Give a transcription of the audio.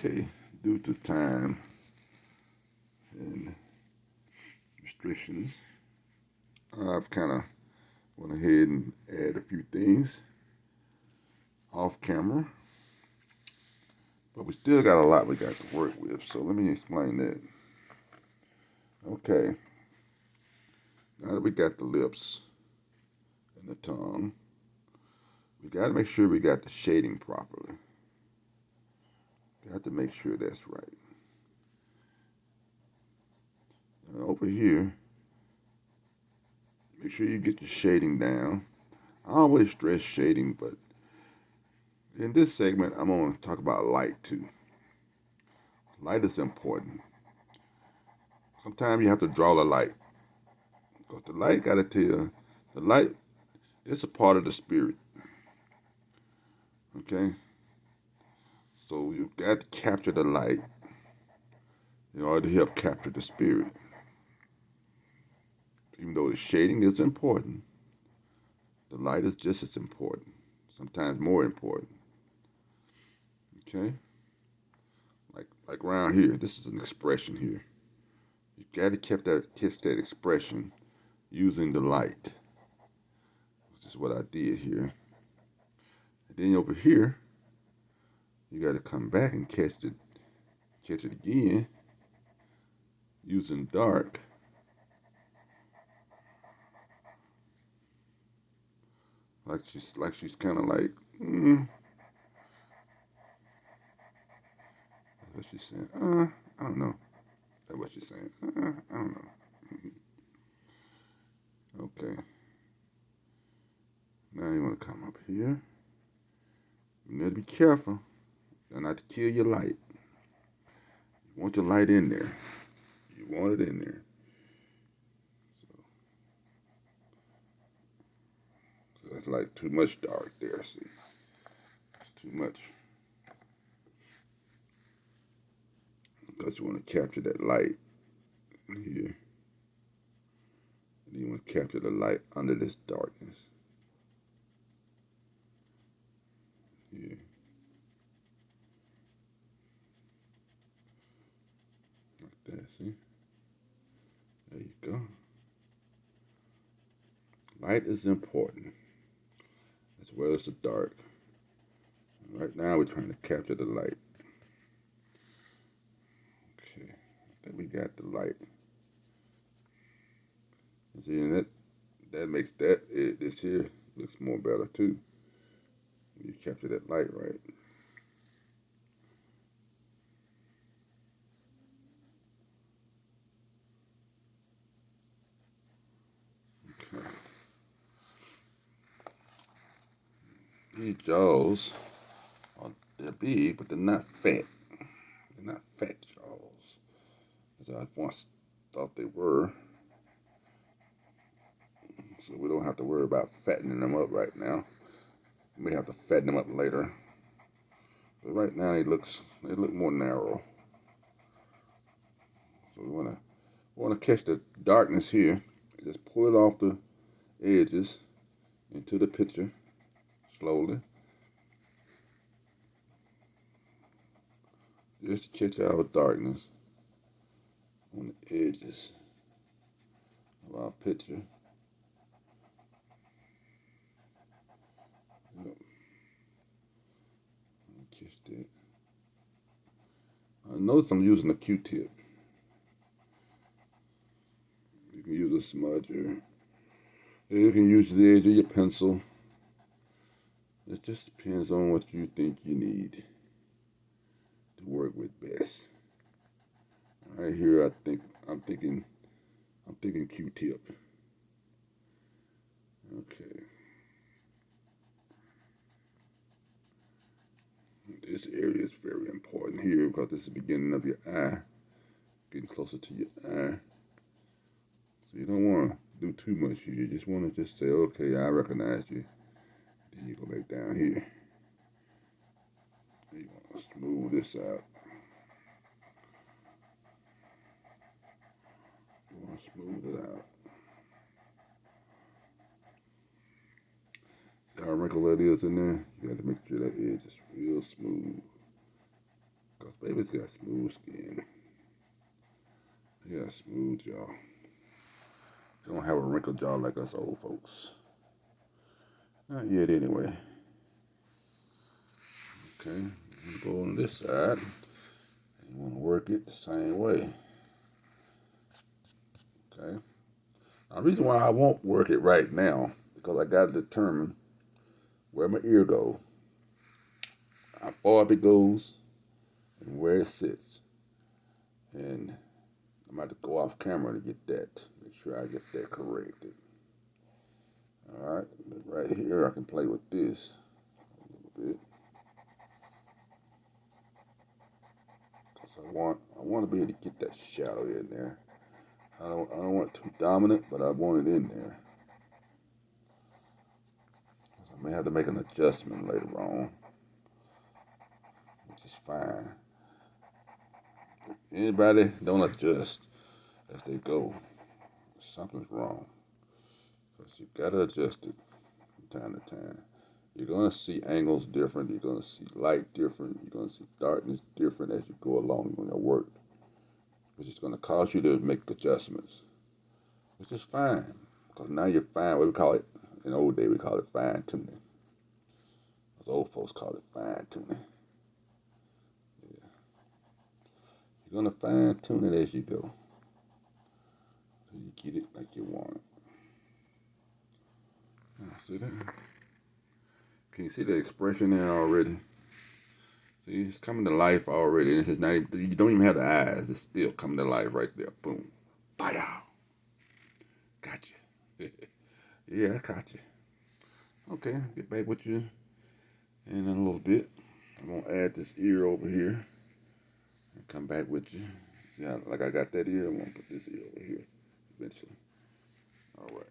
Okay, due to time and restrictions, I've kind of went ahead and added a few things off camera, but we still got a lot we got to work with, so let me explain that. Okay, now that we got the lips and the tongue, we got to make sure we got the shading properly. Got to make sure that's right. Now over here, make sure you get your shading down. I always stress shading, but in this segment, I'm going to talk about light too. Light is important. Sometimes you have to draw the light, because the light got to tell. The light is a part of the spirit. Okay? So you got to capture the light in order to help capture the spirit. Even though the shading is important, the light is just as important, sometimes more important. Okay? Like around here, this is an expression here. You got to catch that expression using the light. This is what I did here. And then over here, you got to come back and catch it again using dark. Like she's kind of like, that's what she's saying. I don't know. That's what she's saying. I don't know. Okay. Now you want to come up here. You need to be careful not to kill your light. You want your light in there. You want it in there. So that's like too much dark there, see. It's too much. Because you want to capture that light here. And you want to capture the light under this darkness. Here. Like that, see? There you go. Light is important, as well as the dark. Right now we're trying to capture the light. Okay, I think we got the light. See, and that makes this here looks more better too. You capture that light right. Okay. These jaws they're big, but they're not fat. They're not fat jaws, as I once thought they were. So we don't have to worry about fattening them up right now. We may have to fatten them up later. But right now they look more narrow. So we wanna catch the darkness here. Just pull it off the edges into the picture slowly. Just to catch our darkness on the edges of our picture. Yep. Catch that. Notice I'm using a Q-tip. You can use a smudger. You can use the edge of your pencil. It just depends on what you think you need to work with best. Right here, I'm thinking Q-tip. Okay. This area is very important here because this is the beginning of your eye, getting closer to your eye. So you don't want to do too much here. You just want to just say, okay, I recognize you. Then you go back down here. You want to smooth this out. You want to smooth it out. See how wrinkled that is in there? You got to make sure that edge is real smooth. Because baby's got smooth skin. They got smooth jaw. They don't have a wrinkled jaw like us old folks. Not yet, anyway. Okay, go on this side. You want to work it the same way. Okay. Now, the reason why I won't work it right now, because I got to determine where my ear goes, how far up it goes, and where it sits. And I'm about to go off camera to get that. Make sure I get that corrected. Alright, right here I can play with this a little bit. Because I want to be able to get that shadow in there. I don't want it too dominant, but I want it in there. I may have to make an adjustment later on, which is fine. Anybody don't adjust as they go, something's wrong. Because you gotta adjust it from time to time. You're gonna see angles different. You're gonna see light different. You're gonna see darkness different as you go along in your work, which is gonna cause you to make adjustments, which is fine. Because now you're fine. What we call it in old day, we call it fine tuning. As old folks call it fine tuning. Yeah. You're gonna fine tune it as you go, so you get it like you want it. See that? Can you see the expression there already? See, it's coming to life already. And it's not even, you don't even have the eyes. It's still coming to life right there. Boom. Fire. Gotcha. Yeah, I caught you. Okay, get back with you in a little bit. I'm going to add this ear over here and come back with you. See how, like I got that ear, I'm going to put this ear over here eventually. All right.